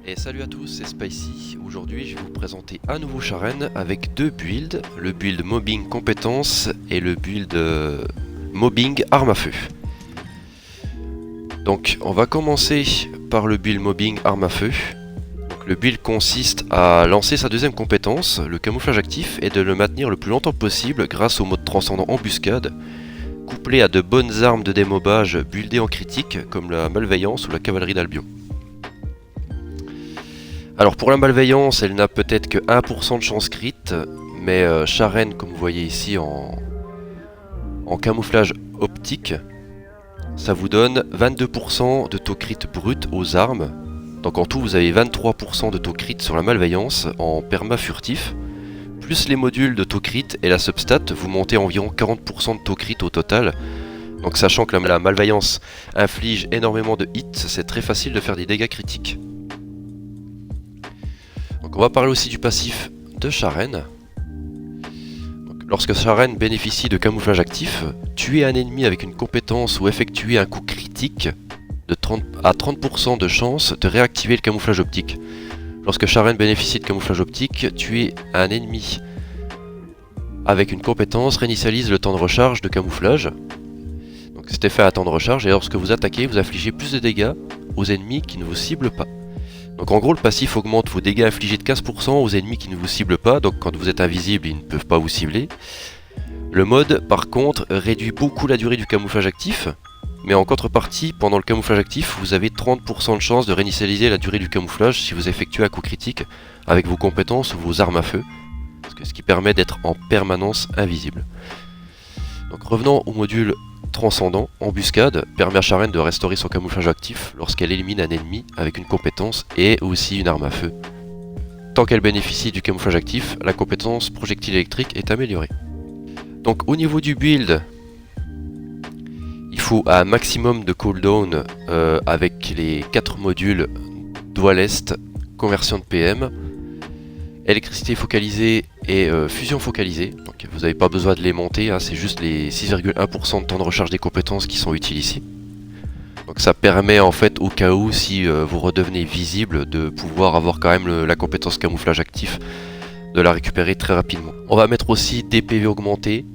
Et salut à tous, c'est Spicy. Aujourd'hui, je vais vous présenter un nouveau Sharen avec deux builds, le build mobbing compétences et le build mobbing arme à feu. Donc, on va commencer par le build mobbing arme à feu. Donc, le build consiste à lancer sa deuxième compétence, le camouflage actif, et de le maintenir le plus longtemps possible grâce au mode transcendant embuscade, couplé à de bonnes armes de démobage buildées en critique comme la malveillance ou la cavalerie d'Albion. Alors pour la malveillance, elle n'a peut-être que 1% de chance crit, mais Sharen, comme vous voyez ici en camouflage optique, ça vous donne 22% de taux crit brut aux armes. Donc en tout vous avez 23% de taux crit sur la malveillance en perma furtif. Plus les modules de taux crit et la substat, vous montez environ 40% de taux crit au total. Donc sachant que la malveillance inflige énormément de hits, c'est très facile de faire des dégâts critiques. Donc on va parler aussi du passif de Sharen. Donc, lorsque Sharen bénéficie de camouflage actif, tuer un ennemi avec une compétence ou effectuer un coup critique de 30 à 30% de chance de réactiver le camouflage optique. Lorsque Sharen bénéficie de camouflage optique, tuer un ennemi avec une compétence réinitialise le temps de recharge de camouflage. Donc cet effet a un temps de recharge et lorsque vous attaquez, vous infligez plus de dégâts aux ennemis qui ne vous ciblent pas. Donc en gros le passif augmente vos dégâts infligés de 15% aux ennemis qui ne vous ciblent pas, donc quand vous êtes invisible ils ne peuvent pas vous cibler. Le mode par contre réduit beaucoup la durée du camouflage actif, mais en contrepartie pendant le camouflage actif vous avez 30% de chance de réinitialiser la durée du camouflage si vous effectuez un coup critique avec vos compétences ou vos armes à feu, ce qui permet d'être en permanence invisible. Donc revenons au module transcendant, embuscade, permet à Sharen de restaurer son camouflage actif lorsqu'elle élimine un ennemi avec une compétence et aussi une arme à feu. Tant qu'elle bénéficie du camouflage actif, la compétence projectile électrique est améliorée. Donc au niveau du build, il faut un maximum de cooldown avec les 4 modules Doigt l'Est, conversion de PM, électricité focalisée et fusion focalisée. Donc vous n'avez pas besoin de les monter, hein, c'est juste les 6,1% de temps de recharge des compétences qui sont utiles ici. Donc ça permet en fait au cas où si vous redevenez visible de pouvoir avoir quand même la compétence camouflage actif, de la récupérer très rapidement. On va mettre aussi des PV augmentés,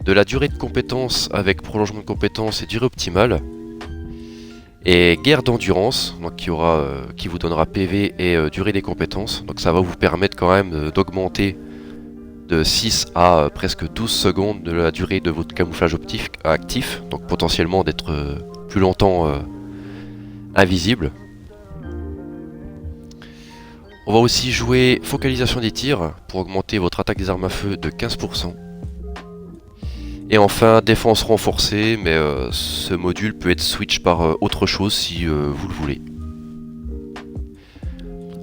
de la durée de compétence avec prolongement de compétence et durée optimale. Et guerre d'endurance, donc qui vous donnera PV et durée des compétences. Donc ça va vous permettre quand même d'augmenter de 6 à presque 12 secondes de la durée de votre camouflage optique actif. Donc potentiellement d'être plus longtemps invisible. On va aussi jouer focalisation des tirs pour augmenter votre attaque des armes à feu de 15%. Et enfin, défense renforcée, mais ce module peut être switch par autre chose si vous le voulez.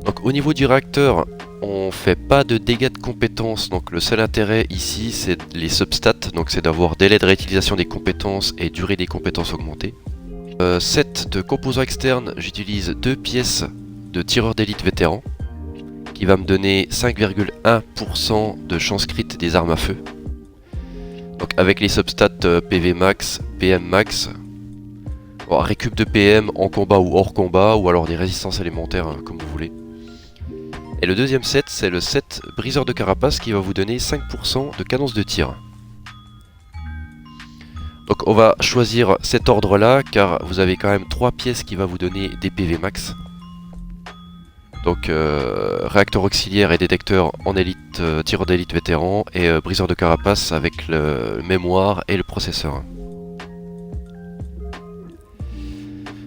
Donc au niveau du réacteur, on fait pas de dégâts de compétences, donc le seul intérêt ici c'est les substats, donc c'est d'avoir délai de réutilisation des compétences et durée des compétences augmentée. Set de composants externes, j'utilise 2 pièces de tireur d'élite vétéran, qui va me donner 5,1% de chance crit des armes à feu. Donc avec les substats PV max, PM max, bon, récup de PM en combat ou hors combat, ou alors des résistances élémentaires hein, comme vous voulez. Et le deuxième set, c'est le set briseur de carapace qui va vous donner 5% de cadence de tir. Donc on va choisir cet ordre là car vous avez quand même 3 pièces qui va vous donner des PV max. Donc réacteur auxiliaire et détecteur en élite, tireur d'élite vétéran et briseur de carapace avec le mémoire et le processeur.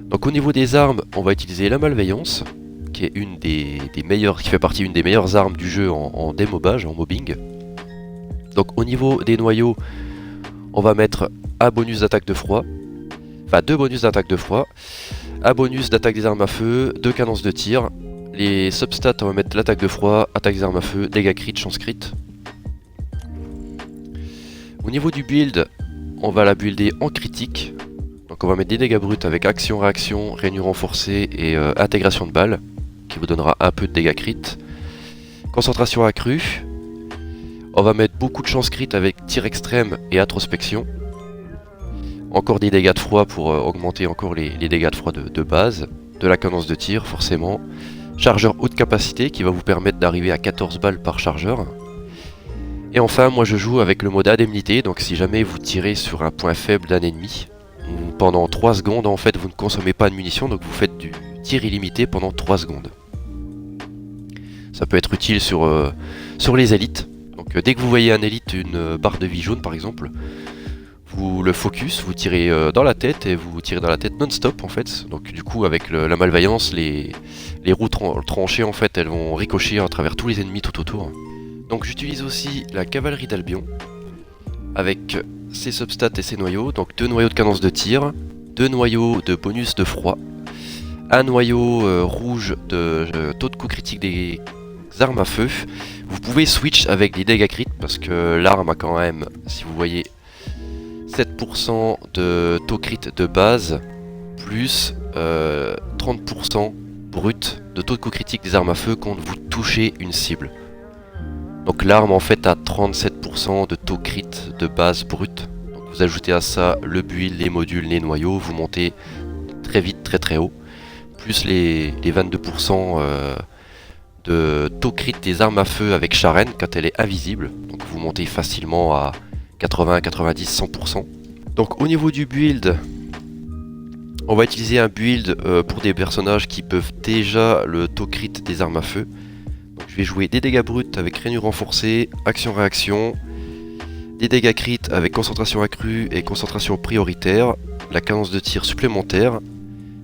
Donc au niveau des armes, on va utiliser la malveillance, qui est une des meilleures, qui fait partie d'une des meilleures armes du jeu en démobage, en mobbing. Donc au niveau des noyaux, on va mettre un bonus d'attaque de froid, enfin 2 bonus d'attaque de froid, un bonus d'attaque des armes à feu, 2 cadences de tir. Les substats, on va mettre l'attaque de froid, attaque des armes à feu, dégâts crit, chance crit. Au niveau du build, on va la builder en critique. Donc on va mettre des dégâts bruts avec action, réaction, rainure renforcée et intégration de balles, qui vous donnera un peu de dégâts crit. Concentration accrue. On va mettre beaucoup de chance crit avec tir extrême et introspection. Encore des dégâts de froid pour augmenter encore les dégâts de froid de base. De la cadence de tir forcément. Chargeur haute capacité qui va vous permettre d'arriver à 14 balles par chargeur. Et enfin, moi je joue avec le mode indemnité, donc si jamais vous tirez sur un point faible d'un ennemi, pendant 3 secondes en fait vous ne consommez pas de munitions, donc vous faites du tir illimité pendant 3 secondes. Ça peut être utile sur les élites. Donc dès que vous voyez un élite, une barre de vie jaune par exemple, vous le focus, vous tirez dans la tête et vous tirez dans la tête non-stop en fait. Donc du coup avec la malveillance, les roues tranchées en fait, elles vont ricocher à travers tous les ennemis tout autour. Donc j'utilise aussi la cavalerie d'Albion avec ses substats et ses noyaux. Donc 2 noyaux de cadence de tir, 2 noyaux de bonus de froid, un noyau rouge de taux de coup critique des armes à feu. Vous pouvez switch avec des dégâts crit parce que l'arme a quand même, si vous voyez, 7% de taux crit de base plus 30% brut de taux de coup critique des armes à feu quand vous touchez une cible. Donc l'arme en fait a 37% de taux crit de base brut. Donc vous ajoutez à ça le build, les modules, les noyaux, vous montez très vite, très haut. Plus les 22% de taux crit des armes à feu avec Sharen quand elle est invisible. Donc vous montez facilement à 80, 90, 100%. Donc au niveau du build, on va utiliser un build pour des personnages qui peuvent déjà le taux crit des armes à feu. Donc je vais jouer des dégâts bruts avec rainure renforcée, action-réaction, des dégâts crit avec concentration accrue et concentration prioritaire, la cadence de tir supplémentaire,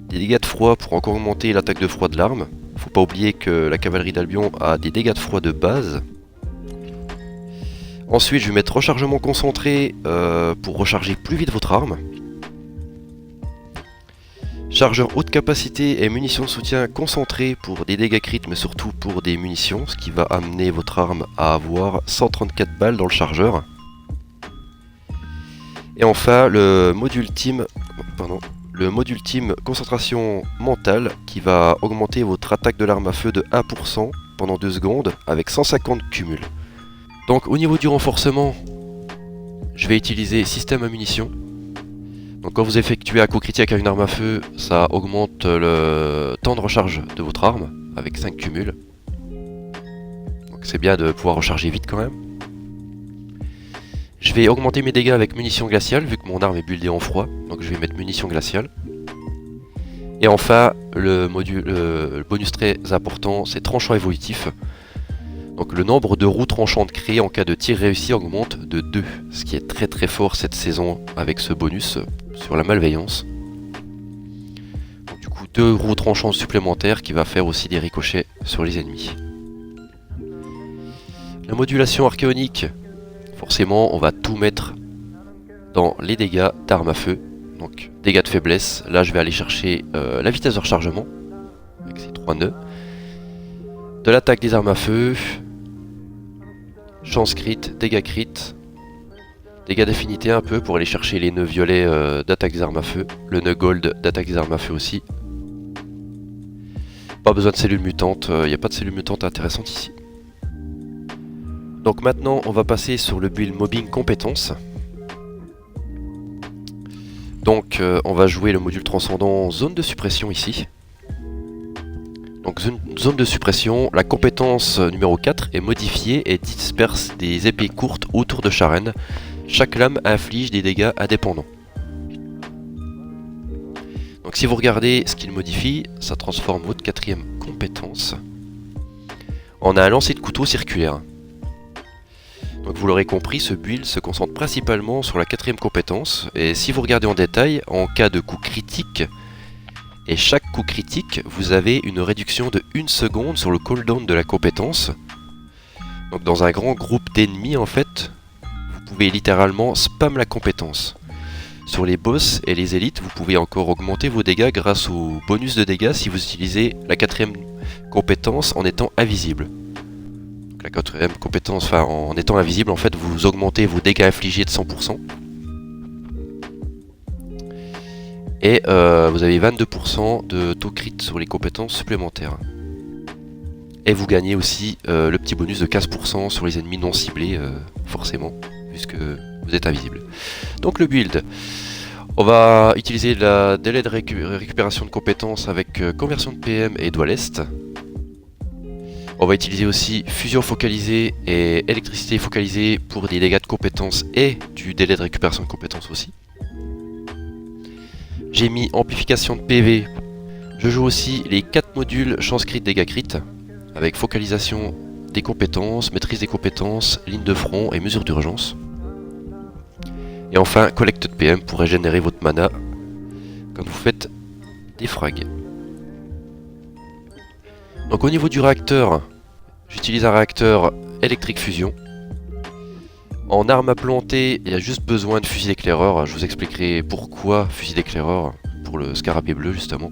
des dégâts de froid pour encore augmenter l'attaque de froid de l'arme. Faut pas oublier que la cavalerie d'Albion a des dégâts de froid de base. Ensuite je vais mettre rechargement concentré pour recharger plus vite votre arme. Chargeur haute capacité et munitions de soutien concentré pour des dégâts crit mais surtout pour des munitions, ce qui va amener votre arme à avoir 134 balles dans le chargeur. Et enfin le module team concentration mentale qui va augmenter votre attaque de l'arme à feu de 1% pendant 2 secondes avec 150 cumuls. Donc au niveau du renforcement, je vais utiliser système à munitions. Donc quand vous effectuez un coup critique avec une arme à feu, ça augmente le temps de recharge de votre arme avec 5 cumuls. Donc c'est bien de pouvoir recharger vite quand même. Je vais augmenter mes dégâts avec munitions glaciales vu que mon arme est buildée en froid. Donc je vais mettre munitions glaciales. Et enfin le bonus très important, c'est tranchant évolutif. Donc le nombre de roues tranchantes créées en cas de tir réussi augmente de 2, ce qui est très fort cette saison avec ce bonus sur la malveillance. Donc, du coup 2 roues tranchantes supplémentaires qui va faire aussi des ricochets sur les ennemis. La modulation archéonique, forcément on va tout mettre dans les dégâts d'armes à feu. Donc dégâts de faiblesse, là je vais aller chercher la vitesse de rechargement avec ces 3 nœuds. De l'attaque des armes à feu, chance crit, dégâts crit, dégâts d'affinité un peu pour aller chercher les nœuds violets d'attaque des armes à feu, le nœud gold d'attaque des armes à feu aussi. Pas besoin de cellules mutantes, il n'y a pas de cellules mutantes intéressantes ici. Donc maintenant on va passer sur le build mobbing compétences. Donc on va jouer le module transcendant zone de suppression ici. Donc zone de suppression, la compétence numéro 4 est modifiée et disperse des épées courtes autour de Sharen. Chaque lame inflige des dégâts indépendants. Donc si vous regardez ce qu'il modifie, ça transforme votre 4ème compétence en un lancer de couteau circulaire. Donc vous l'aurez compris, ce build se concentre principalement sur la 4ème compétence. Et si vous regardez en détail, en cas de coup critique, et chaque coup critique, vous avez une réduction de 1 seconde sur le cooldown de la compétence. Donc dans un grand groupe d'ennemis en fait, vous pouvez littéralement spam la compétence. Sur les boss et les élites, vous pouvez encore augmenter vos dégâts grâce au bonus de dégâts si vous utilisez la 4ème compétence en étant invisible. Donc la 4ème compétence, enfin en étant invisible en fait, vous augmentez vos dégâts infligés de 100%. Et vous avez 22% de taux crit sur les compétences supplémentaires. Et vous gagnez aussi le petit bonus de 15% sur les ennemis non ciblés, forcément, puisque vous êtes invisible. Donc le build, on va utiliser la délai de récupération de compétences avec conversion de PM et doigt l'est. On va utiliser aussi fusion focalisée et électricité focalisée pour des dégâts de compétences et du délai de récupération de compétences aussi. J'ai mis amplification de PV. Je joue aussi les 4 modules chance crit, dégâts crit, avec focalisation des compétences, maîtrise des compétences, ligne de front et mesure d'urgence. Et enfin, collecte de PM pour régénérer votre mana quand vous faites des frags. Donc au niveau du réacteur, j'utilise un réacteur électrique fusion. En arme à planter, il y a juste besoin de fusil d'éclaireur. Je vous expliquerai pourquoi fusil d'éclaireur pour le scarabée bleu justement.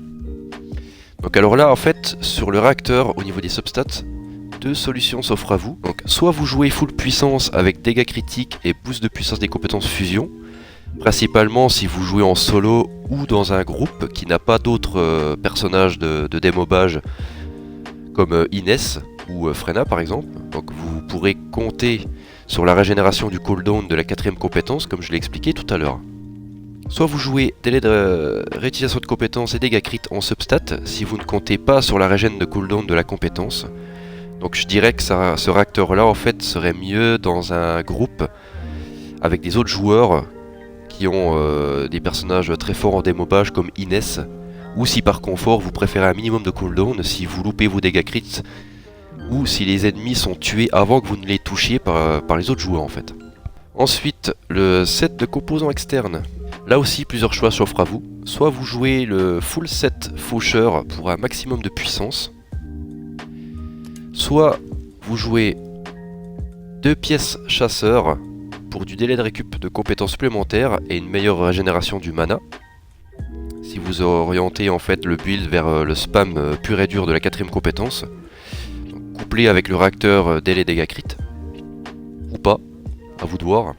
Donc alors là en fait, sur le réacteur, au niveau des substats, 2 solutions s'offrent à vous. Donc soit vous jouez full puissance avec dégâts critiques et boost de puissance des compétences fusion, principalement si vous jouez en solo ou dans un groupe qui n'a pas d'autres personnages de démobage comme Inès ou Frena par exemple. Donc vous pourrez compter sur la régénération du cooldown de la 4ème compétence comme je l'ai expliqué tout à l'heure. Soit vous jouez délai de réutilisation de compétences et dégâts crit en substat si vous ne comptez pas sur la régène de cooldown de la compétence. Donc je dirais que ce réacteur là en fait serait mieux dans un groupe avec des autres joueurs qui ont des personnages très forts en démobage comme Inès, ou si par confort vous préférez un minimum de cooldown si vous loupez vos dégâts crits ou si les ennemis sont tués avant que vous ne les touchiez par les autres joueurs en fait. Ensuite, le set de composants externes. Là aussi plusieurs choix s'offrent à vous. Soit vous jouez le full set faucheur pour un maximum de puissance, soit vous jouez 2 pièces chasseur pour du délai de récup de compétences supplémentaires et une meilleure régénération du mana. Si vous orientez en fait le build vers le spam pur et dur de la 4ème compétence, donc, couplé avec le réacteur délai dégâts crit, ou pas, à vous de voir.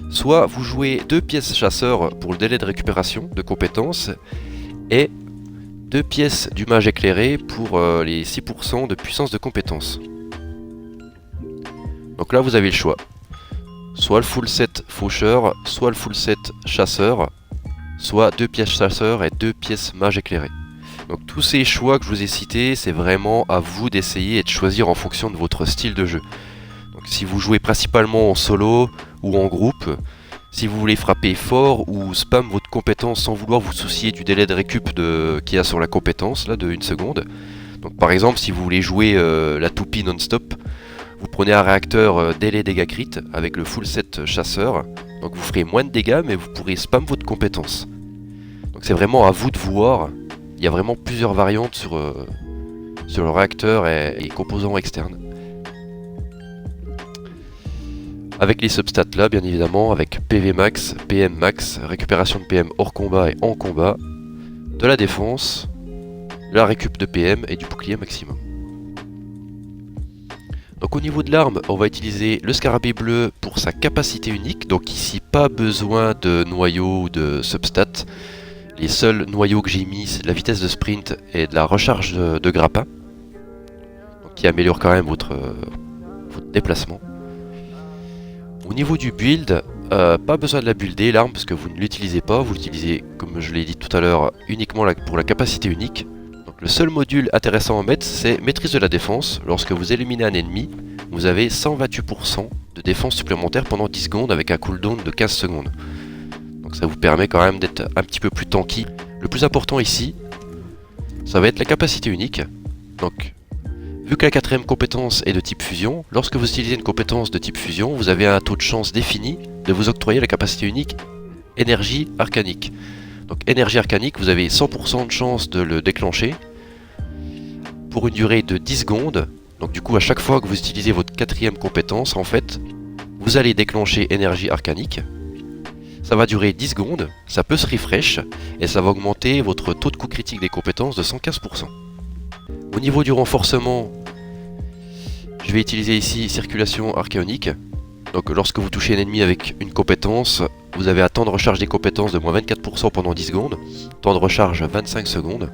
Soit vous jouez 2 pièces chasseur pour le délai de récupération de compétences et 2 pièces du mage éclairé pour les 6% de puissance de compétences. Donc là vous avez le choix. Soit le full set faucheur, soit le full set chasseur, soit 2 pièces chasseur et 2 pièces mage éclairé. Donc tous ces choix que je vous ai cités, c'est vraiment à vous d'essayer et de choisir en fonction de votre style de jeu. Donc si vous jouez principalement en solo ou en groupe, si vous voulez frapper fort ou spam votre compétence sans vouloir vous soucier du délai de récup qu'il y a sur la compétence là, de 1 seconde. Donc par exemple si vous voulez jouer la toupie non-stop, vous prenez un réacteur délai dégâts crit avec le full set chasseur. Donc vous ferez moins de dégâts mais vous pourrez spam votre compétence. Donc c'est vraiment à vous de voir. Il y a vraiment plusieurs variantes sur le réacteur et les composants externes. Avec les substats là, bien évidemment, avec PV max, PM max, récupération de PM hors combat et en combat, de la défense, de la récup de PM et du bouclier maximum. Donc au niveau de l'arme, on va utiliser le scarabée bleu pour sa capacité unique. Donc ici, pas besoin de noyaux ou de substats. Les seuls noyaux que j'ai mis, c'est de la vitesse de sprint et de la recharge de grappin. Donc qui améliore quand même votre déplacement. Au niveau du build, pas besoin de la builder l'arme parce que vous ne l'utilisez pas, vous l'utilisez comme je l'ai dit tout à l'heure uniquement pour la capacité unique. Donc le seul module intéressant à mettre c'est maîtrise de la défense. Lorsque vous éliminez un ennemi, vous avez 128% de défense supplémentaire pendant 10 secondes avec un cooldown de 15 secondes. Donc ça vous permet quand même d'être un petit peu plus tanky. Le plus important ici, ça va être la capacité unique. Donc vu que la 4ème compétence est de type fusion, lorsque vous utilisez une compétence de type fusion, vous avez un taux de chance défini de vous octroyer la capacité unique énergie arcanique. Donc énergie arcanique, vous avez 100% de chance de le déclencher pour une durée de 10 secondes. Donc du coup à chaque fois que vous utilisez votre 4ème compétence, en fait, vous allez déclencher énergie arcanique. Ça va durer 10 secondes, ça peut se refresh et ça va augmenter votre taux de coup critique des compétences de 115%. Au niveau du renforcement, je vais utiliser ici circulation archéonique. Donc lorsque vous touchez un ennemi avec une compétence, vous avez un temps de recharge des compétences de moins 24% pendant 10 secondes, temps de recharge 25 secondes.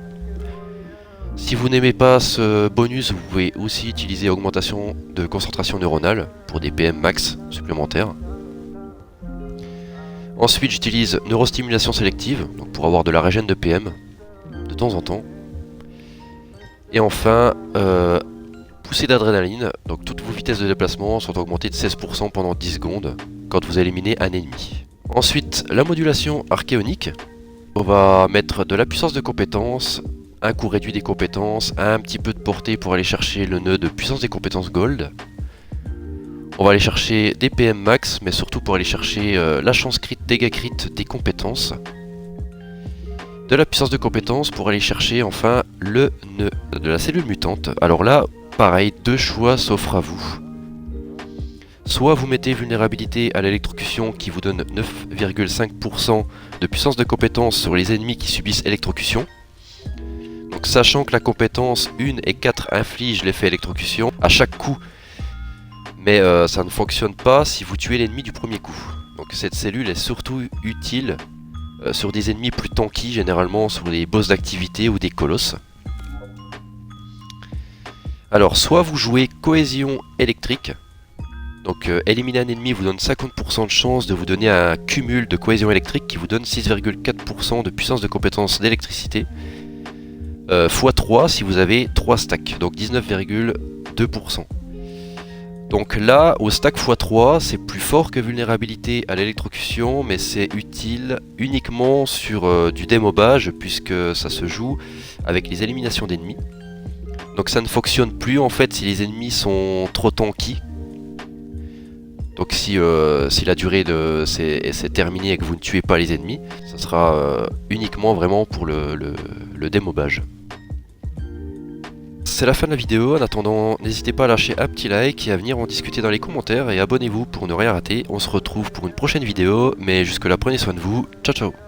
Si vous n'aimez pas ce bonus, vous pouvez aussi utiliser augmentation de concentration neuronale pour des PM max supplémentaires. Ensuite j'utilise neurostimulation sélective, donc pour avoir de la régène de PM de temps en temps. Et enfin, poussée d'adrénaline, donc toutes vos vitesses de déplacement sont augmentées de 16% pendant 10 secondes quand vous éliminez un ennemi. Ensuite, la modulation archéonique. On va mettre de la puissance de compétence, un coût réduit des compétences, un petit peu de portée pour aller chercher le nœud de puissance des compétences gold. On va aller chercher des PM max, mais surtout pour aller chercher la chance crit, dégâts crit des compétences. De la puissance de compétences pour aller chercher enfin le nœud de la cellule mutante. Alors là, pareil, deux choix s'offrent à vous. Soit vous mettez vulnérabilité à l'électrocution qui vous donne 9,5% de puissance de compétence sur les ennemis qui subissent électrocution. Donc sachant que la compétence 1 et 4 inflige l'effet électrocution à chaque coup, mais ça ne fonctionne pas si vous tuez l'ennemi du premier coup. Donc cette cellule est surtout utile sur des ennemis plus tanky, généralement sur des boss d'activité ou des colosses. Alors soit vous jouez cohésion électrique. Donc éliminer un ennemi vous donne 50% de chance de vous donner un cumul de cohésion électrique qui vous donne 6,4% de puissance de compétence d'électricité. x3 si vous avez 3 stacks, donc 19,2%. Donc là, au stack x3, c'est plus fort que vulnérabilité à l'électrocution, mais c'est utile uniquement sur du démobage, puisque ça se joue avec les éliminations d'ennemis. Donc ça ne fonctionne plus en fait si les ennemis sont trop tanky. Donc si la durée c'est terminé et que vous ne tuez pas les ennemis, ça sera uniquement vraiment pour le démobage. C'est la fin de la vidéo, en attendant n'hésitez pas à lâcher un petit like et à venir en discuter dans les commentaires et abonnez-vous pour ne rien rater. On se retrouve pour une prochaine vidéo, mais jusque là prenez soin de vous, ciao ciao.